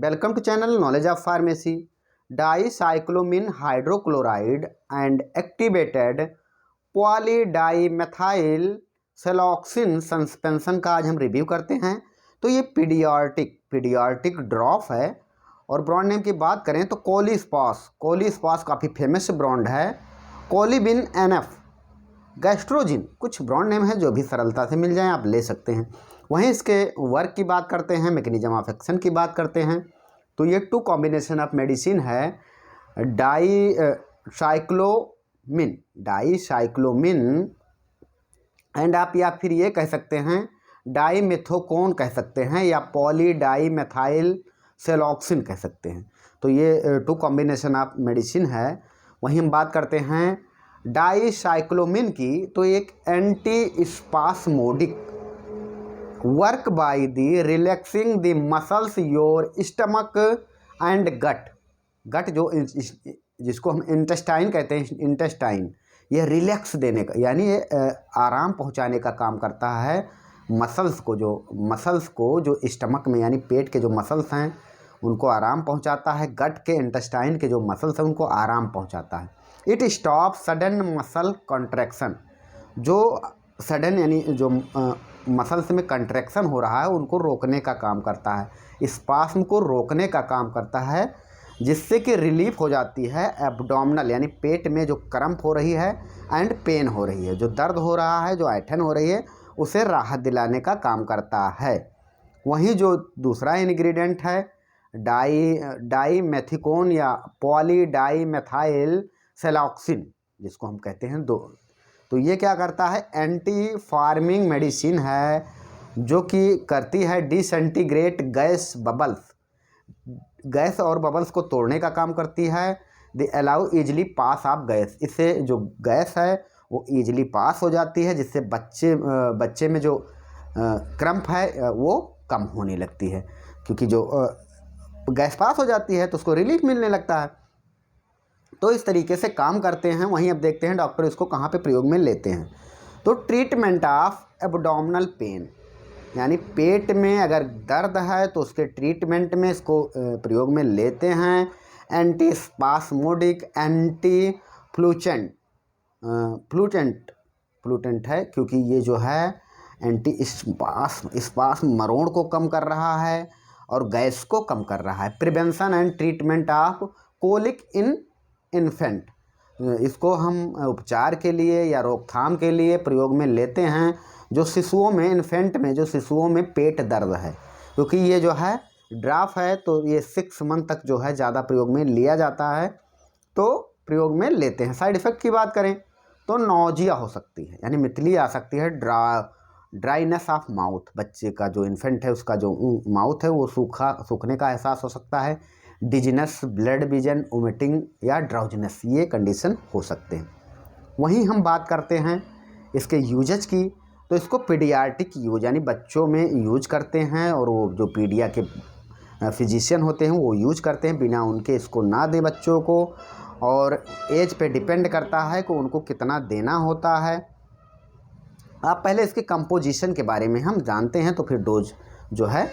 Welcome to channel knowledge of pharmacy. Dicyclomine hydrochloride and activated polydimethyl siloxane suspension का आज हम review करते हैं। तो ये पीडियाट्रिक ड्रॉप है और ब्रांड नेम की बात करें तो कोलिस्पास काफ़ी फेमस ब्रांड है। कोलिबिन एनएफ, गैस्ट्रोजिन, कुछ ब्रांड नेम है जो भी सरलता से मिल जाएं, आप ले सकते हैं। वहीं इसके वर्क की बात करते हैं, मैकेनिज्म ऑफ एक्शन की बात करते हैं तो ये 2 कॉम्बिनेशन ऑफ मेडिसिन है। डाईसाइक्लोमिन एंड आप या फिर ये कह सकते हैं डाईमेथोकोन कह सकते हैं या पॉलीडाईमेथाइल सेलॉक्सिन कह सकते हैं। तो ये 2 कॉम्बिनेशन ऑफ मेडिसिन है। वहीं हम बात करते हैं डाईसाइक्लोमिन की, तो एक antispasmodic work by the relaxing the muscles your stomach and gut जो जिसको हम इंटेस्टाइन कहते हैं, इंटेस्टाइन, ये रिलैक्स देने का यानी ये आराम पहुंचाने का काम करता है मसल्स को जो स्टमक में यानी पेट के जो मसल्स हैं उनको आराम पहुंचाता है। गट के इंटेस्टाइन के जो मसल्स हैं उनको आराम पहुंचाता है। It stop sudden muscle contraction, जो सडन यानी जो मसल्स में कंट्रैक्शन हो रहा है उनको रोकने का काम करता है, स्पास्म को रोकने का काम करता है, जिससे कि रिलीफ हो जाती है एब्डोमिनल यानी पेट में जो क्रम्प हो रही है एंड पेन हो रही है, जो दर्द हो रहा है, जो ऐंठन हो रही है, उसे राहत दिलाने का काम करता है। वहीं जो दूसरा इंग्रेडिएंट है डाईमेथिकोन या पॉलीडाईमेथाइल सेलॉक्सिन, जिसको हम कहते हैं तो ये क्या करता है, एंटी फार्मिंग मेडिसिन है जो कि करती है डिसइंटीग्रेट गैस और बबल्स को तोड़ने का काम करती है। The allow easily pass of gas, इससे जो गैस है वो ईजिली पास हो जाती है, जिससे बच्चे में जो क्रम्प है वो कम होने लगती है, क्योंकि जो गैस पास हो जाती है तो उसको रिलीफ मिलने लगता है। तो इस तरीके से काम करते हैं। वहीं अब देखते हैं डॉक्टर इसको कहाँ पे प्रयोग में लेते हैं। तो ट्रीटमेंट ऑफ एब्डोमिनल पेन, यानी पेट में अगर दर्द है तो उसके ट्रीटमेंट में इसको प्रयोग में लेते हैं। एंटी स्पास्मोडिक, एंटी फ्लूटेंट है, क्योंकि ये जो है एंटी स्पास्म मरोड़ को कम कर रहा है और गैस को कम कर रहा है। Prevention and treatment of colic in infant, इसको हम उपचार के लिए या रोकथाम के लिए प्रयोग में लेते हैं जो शिशुओं में, इन्फेंट में, जो शिशुओं में पेट दर्द है, क्योंकि ये जो है ड्राफ है तो ये 6 मंथ तक जो है ज़्यादा प्रयोग में लिया जाता है, तो प्रयोग में लेते हैं। साइड इफ़ेक्ट की बात करें तो नौजिया हो सकती है, यानी मितली आ सकती है, ड्राइनेस ऑफ माउथ, बच्चे का जो इन्फेंट है उसका जो माउथ है वो सूखने का एहसास हो सकता है। डिजीनेस, ब्लड विजन, वोमिटिंग या ड्राउजीनेस, ये कंडीशन हो सकते हैं। वहीं हम बात करते हैं इसके यूजेज की, तो इसको पीडियाट्रिक यूज यानी बच्चों में यूज करते हैं, और वो जो पीडिया के फिजिशियन होते हैं वो यूज करते हैं, बिना उनके इसको ना दे बच्चों को, और एज पे डिपेंड करता है कि उनको कितना देना होता है। आप पहले इसके कंपोजिशन के बारे में हम जानते हैं तो फिर डोज जो है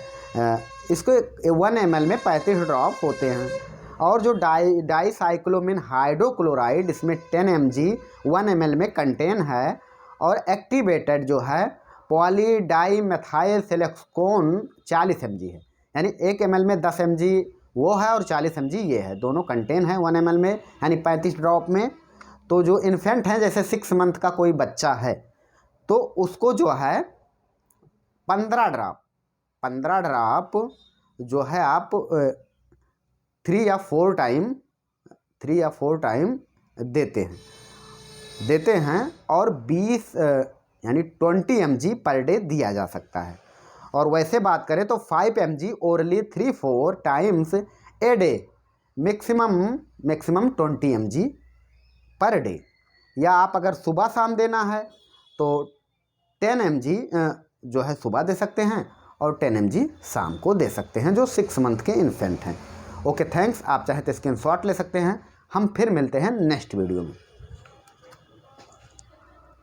इसको 1 ml में 35 ड्रॉप होते हैं। और जो डाईसाइक्लोमिन हाइड्रोक्लोराइड इसमें 10 mg 1 ml में कंटेन है, और एक्टिवेटेड जो है पॉलीडाईमेथाइल सेलॉक्सिन 40 mg है, यानी 1 ml में 10 mg वो है और 40 mg ये है, दोनों कंटेन है 1 ml में, यानी 35 ड्रॉप में। तो जो इन्फेंट है, जैसे 6 मंथ का कोई बच्चा है तो उसको जो है 15 ड्रॉप जो है आप 3 या 4 टाइम देते हैं और 20 यानी 20 mg पर डे दिया जा सकता है। और वैसे बात करें तो 5 mg orally 3-4 times a day, maximum 20 mg per day. या आप अगर सुबह शाम देना है तो 10 mg जो है सुबह दे सकते हैं और 10 mg शाम को दे सकते हैं, जो 6 मंथ के इन्फेंट हैं। Okay, thanks. आप चाहे तो स्क्रीनशॉट ले सकते हैं। हम फिर मिलते हैं नेक्स्ट वीडियो में।